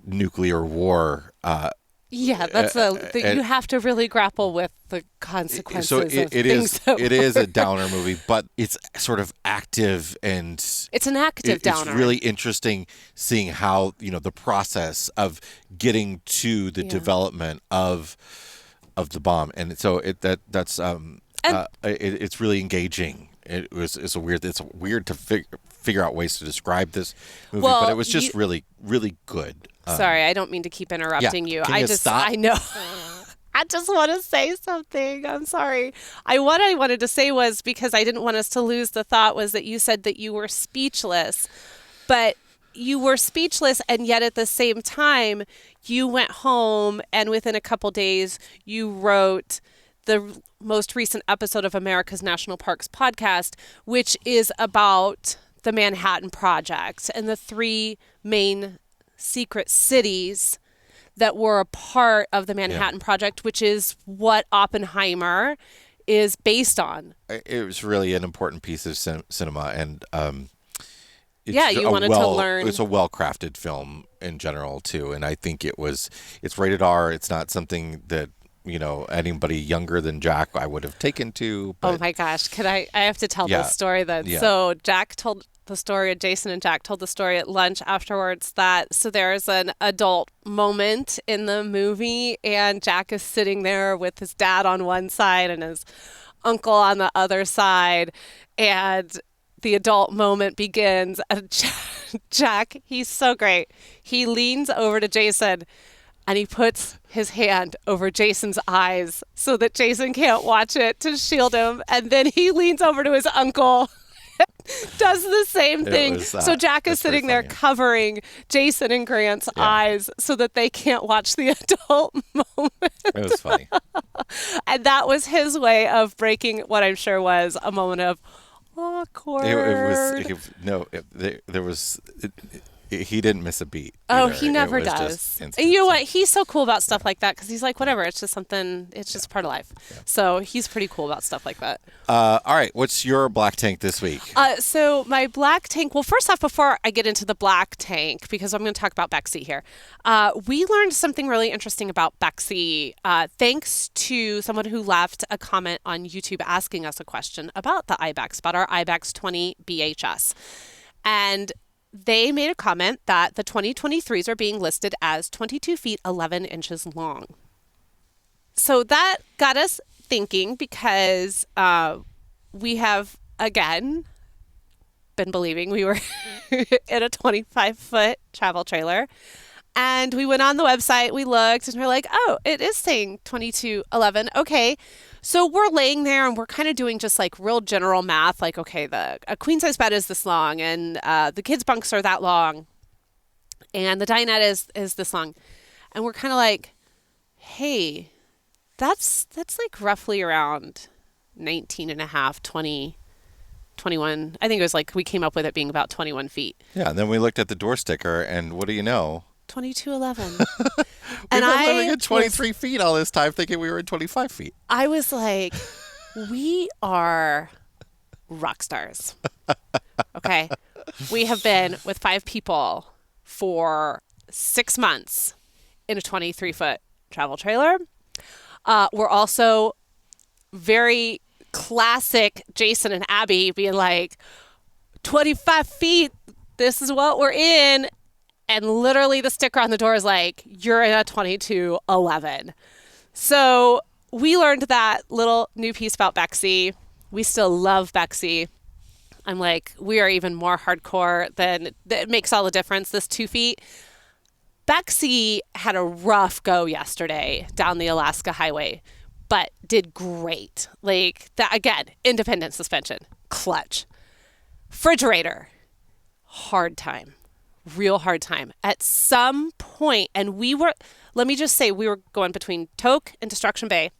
nuclear war. That's you have to really grapple with the consequences. So it is a downer movie, but it's sort of active, and it's an active downer. It's really interesting seeing how the process of getting to the development of the bomb, and so it's really engaging. It's weird to figure out ways to describe this movie, but it was just really, really good. Sorry, I don't mean to keep interrupting you. Can you stop? I know. I just want to say something. I'm sorry. What I wanted to say was, because I didn't want us to lose the thought, was that you said that you were speechless, but you were speechless, and yet at the same time, you went home, and within a couple days, you wrote the most recent episode of America's National Parks podcast, which is about the Manhattan Project and the three main secret cities that were a part of the Manhattan Project, which is what Oppenheimer is based on. It was really an important piece of cinema, and you wanted to learn. It's a well-crafted film in general too, and I think it's rated R. It's not something that anybody younger than Jack I would have taken to. But, oh my gosh, I have to tell this story then. Yeah. So Jack told the story, Jason and Jack told the story at lunch afterwards, so there's an adult moment in the movie, and Jack is sitting there with his dad on one side and his uncle on the other side, and the adult moment begins, and Jack, he's so great. He leans over to Jason and he puts his hand over Jason's eyes so that Jason can't watch it, to shield him. And then he leans over to his uncle, does the same thing. So Jack is sitting there covering Jason and Grant's eyes so that they can't watch the adult moment. It was funny. And that was his way of breaking what I'm sure was a moment of awkward. He didn't miss a beat. Oh, either. he never does. And you know what? He's so cool about stuff like that, because he's like, whatever, it's just something, it's just part of life. Yeah. So he's pretty cool about stuff like that. All right. What's your black tank this week? So my black tank, well, first off, before I get into the black tank, because I'm going to talk about Bexy here, we learned something really interesting about Bexy thanks to someone who left a comment on YouTube asking us a question about the IBEX, about our IBEX 20 BHS. And they made a comment that the 2023s are being listed as 22 feet 11 inches long. So that got us thinking because we have, again, been believing we were in a 25-foot travel trailer. And we went on the website, we looked, and we're like, oh, it is saying 2211. Okay. So we're laying there and we're kind of doing just like real general math. Like, okay, a queen size bed is this long and the kids' bunks are that long and the dinette is this long. And we're kind of like, hey, that's like roughly around 19 and a half, 20, 21. I think it was like we came up with it being about 21 feet. Yeah. And then we looked at the door sticker and what do you know? 2211. We've And been living at 23 feet all this time thinking we were at 25 feet. I was like, we are rock stars. Okay. We have been with 5 people for 6 months in a 23-foot travel trailer. We're also very classic Jason and Abby being like, 25 feet, this is what we're in. And literally the sticker on the door is like, you're in a 2211. So we learned that little new piece about Bexy. We still love Bexy. I'm like, we are even more hardcore than it makes all the difference, this 2 feet. Bexy had a rough go yesterday down the Alaska highway, but did great. Like that, again, independent suspension, clutch. Refrigerator, hard time. Real hard time. At some point, and let me just say, we were going between Tok and Destruction Bay.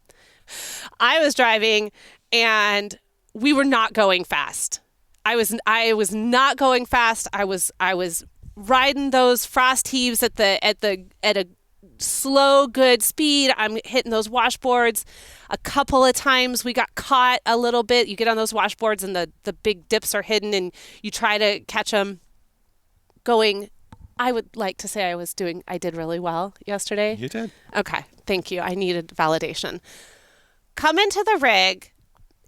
I was driving and we were not going fast. I was not going fast. I was riding those frost heaves at a slow, good speed. I'm hitting those washboards. A couple of times we got caught a little bit. You get on those washboards and the big dips are hidden and you try to catch them. I would like to say I did really well yesterday. You did. Okay. Thank you. I needed validation. Come into the rig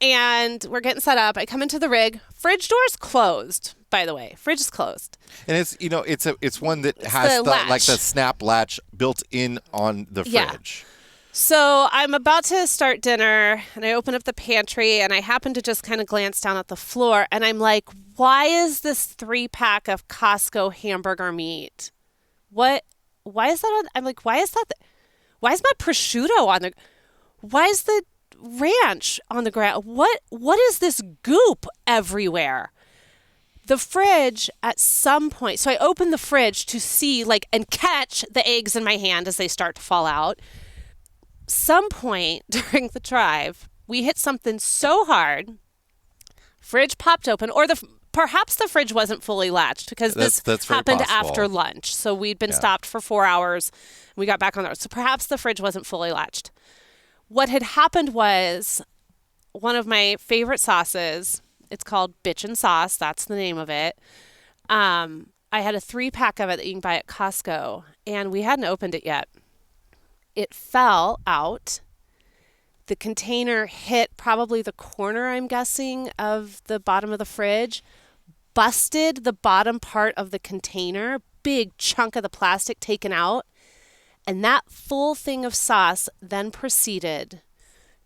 and we're getting set up. I come into the rig. Fridge door's closed, by the way. Fridge is closed. And it's one that has the snap latch built in on the fridge. Yeah. So I'm about to start dinner and I open up the pantry and I happen to just kind of glance down at the floor and I'm like, why is this 3-pack of Costco hamburger meat? Why is that on? I'm like, why is my prosciutto on why is the ranch on the ground? What is this goop everywhere? The fridge at some point, so I open the fridge to see and catch the eggs in my hand as they start to fall out. Some point during the drive, we hit something so hard, fridge popped open, or perhaps the fridge wasn't fully latched because this happened after lunch. So we'd been stopped for 4 hours. And we got back on the road. So perhaps the fridge wasn't fully latched. What had happened was one of my favorite sauces, it's called Bitchin' Sauce. That's the name of it. I had a 3-pack of it that you can buy at Costco, and we hadn't opened it yet. It fell out. The container hit probably the corner, I'm guessing, of the bottom of the fridge, busted the bottom part of the container, big chunk of the plastic taken out, and that full thing of sauce then proceeded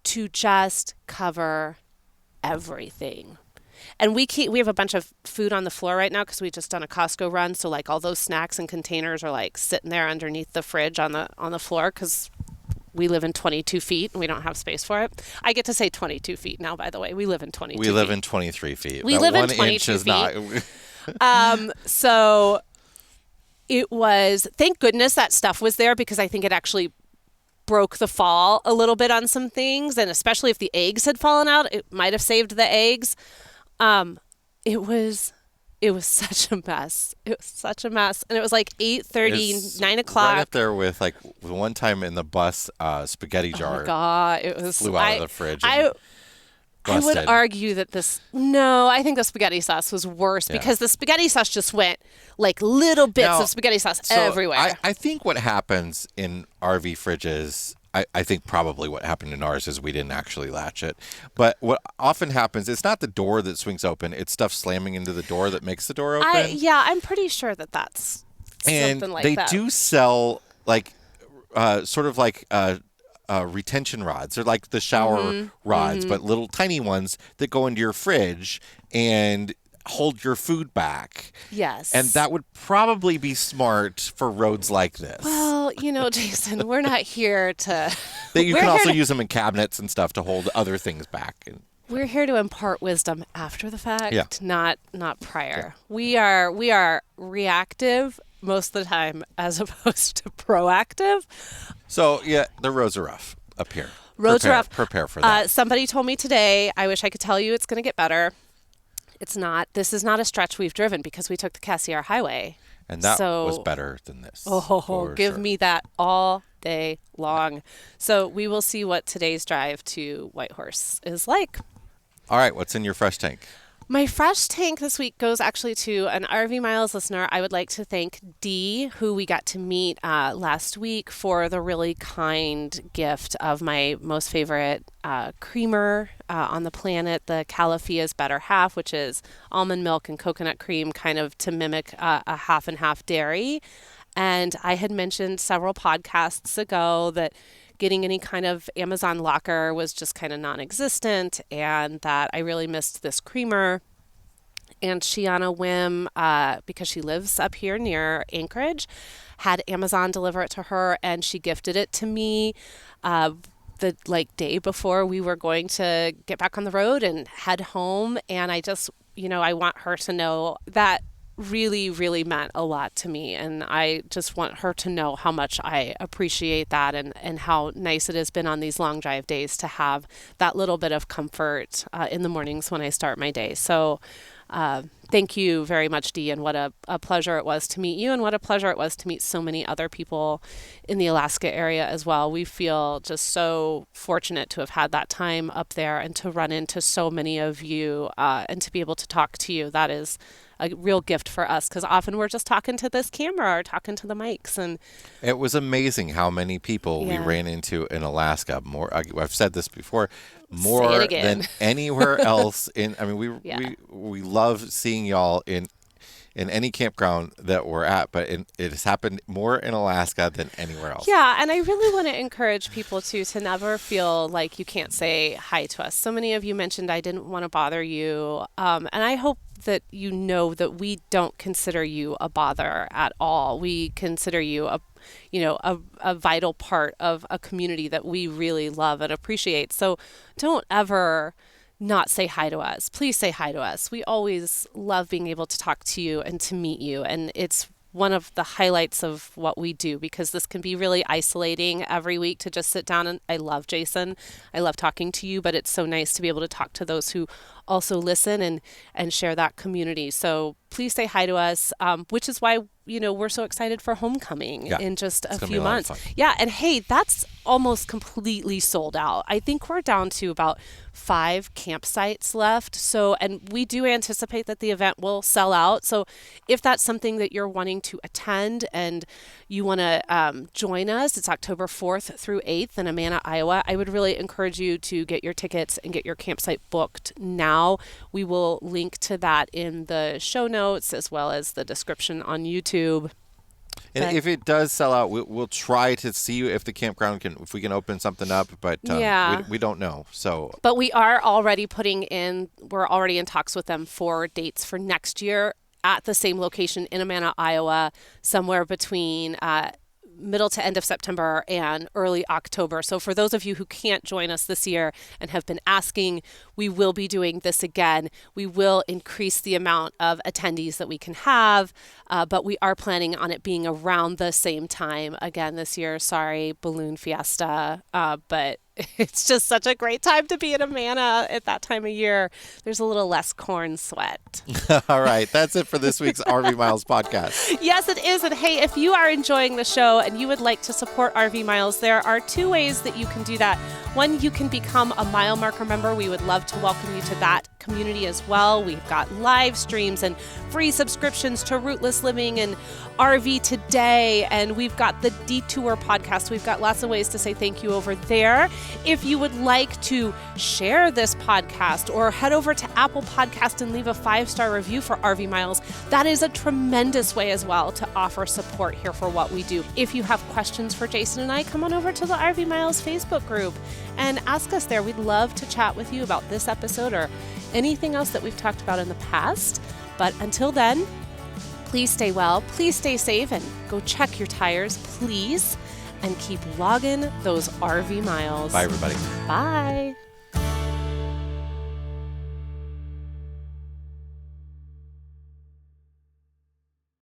to just cover everything. And we have a bunch of food on the floor right now because we just done a Costco run. So all those snacks and containers are sitting there underneath the fridge on the floor because we live in 22 feet and we don't have space for it. I get to say 22 feet now, by the way. We live in 22 feet. We live in 23 feet. We live in 22 feet. So it was, thank goodness that stuff was there because I think it actually broke the fall a little bit on some things. And especially if the eggs had fallen out, it might have saved the eggs. It was such a mess. It was such a mess. And it was 8:30, 9 o'clock. Right up there with one time in the bus, spaghetti jar. Oh my God. It flew out of the fridge. I would argue that I think the spaghetti sauce was worse because the spaghetti sauce just went little bits of spaghetti sauce everywhere. I think what happens in RV fridges, I think probably what happened in ours is we didn't actually latch it. But what often happens, it's not the door that swings open. It's stuff slamming into the door that makes the door open. I'm pretty sure that's something like that. And they do sell sort of retention rods. They're like the shower rods, but little tiny ones that go into your fridge and hold your food back. Yes. And that would probably be smart for roads like this. Well, Jason, we're not here to... That you we're can here also to- use them in cabinets and stuff to hold other things back. We're here to impart wisdom after the fact, Yeah. not prior. We are reactive most of the time as opposed to proactive. So, yeah, the roads are rough up here. Roads are rough. Prepare for that. Somebody told me today, I wish I could tell you it's going to get better. It's not. This is not a stretch we've driven because we took the Cassiar Highway. And that was better than this. Oh, give sure. me that all day long. So we will see what today's drive to Whitehorse is like. All right, what's in your fresh tank? My fresh tank this week goes actually to an RV Miles listener. I would like to thank Dee, who we got to meet last week, for the really kind gift of my most favorite creamer on the planet, the Calafia's Better Half, which is almond milk and coconut cream, kind of to mimic a half and half dairy. And I had mentioned several podcasts ago that getting any kind of Amazon locker was just kind of non-existent, and that I really missed this creamer. And she, on a whim, because she lives up here near Anchorage, had Amazon deliver it to her, and she gifted it to me the day before we were going to get back on the road and head home. And I just, I want her to know that really, really meant a lot to me. And I just want her to know how much I appreciate that and how nice it has been on these long drive days to have that little bit of comfort in the mornings when I start my day. So thank you very much, Dee, and what a pleasure it was to meet you, and what a pleasure it was to meet so many other people in the Alaska area as well. We feel just so fortunate to have had that time up there and to run into so many of you and to be able to talk to you. That is a real gift for us, because often we're just talking to this camera or talking to the mics. And it was amazing how many people we Yeah. ran into in Alaska. More, I've said this before, Say more it again. than anywhere else. Yeah. We love seeing y'all in any campground that we're at, but it has happened more in Alaska than anywhere else. Yeah, and I really want to encourage people to never feel like you can't say hi to us. So many of you mentioned I didn't want to bother you, and I hope that you know that we don't consider you a bother at all. We consider you a vital part of a community that we really love and appreciate. So don't ever not say hi to us. Please say hi to us. We always love being able to talk to you and to meet you. And it's one of the highlights of what we do, because this can be really isolating every week to just sit down. And I love Jason. I love talking to you, but it's so nice to be able to talk to those who also listen and share that community. So please say hi to us, which is why, we're so excited for homecoming in just a few months. Yeah. And hey, that's almost completely sold out. I think we're down to about 5 campsites left. So, and we do anticipate that the event will sell out. So if that's something that you're wanting to attend and you want to join us, it's October 4th through 8th in Amana, Iowa. I would really encourage you to get your tickets and get your campsite booked now. We will link to that in the show notes as well as the description on YouTube. And if it does sell out, we'll try to see if the campground if we can open something up, but we don't know. So, but we are already we're already in talks with them for dates for next year at the same location in Amana, Iowa, somewhere between middle to end of September and early October. So for those of you who can't join us this year and have been asking, we will be doing this again. We will increase the amount of attendees that we can have, but we are planning on it being around the same time again this year. Sorry, Balloon Fiesta, but it's just such a great time to be in Amana at that time of year. There's a little less corn sweat. All right. That's it for this week's RV Miles podcast. Yes, it is. And hey, if you are enjoying the show and you would like to support RV Miles, there are 2 ways that you can do that. One, you can become a Mile Marker member. We would love to welcome you to that community as well. We've got live streams and free subscriptions to Rootless Living and RV Today, and we've got the Detour podcast. We've got lots of ways to say thank you over there. If you would like to share this podcast or head over to Apple Podcast and leave a 5-star review for RV Miles, that is a tremendous way as well to offer support here for what we do. If you have questions for Jason and I, come on over to the RV Miles Facebook group and ask us there. We'd love to chat with you about this episode or anything else that we've talked about in the past. But until then, please stay well, please stay safe, and go check your tires, please, and keep logging those RV miles. Bye, everybody. Bye.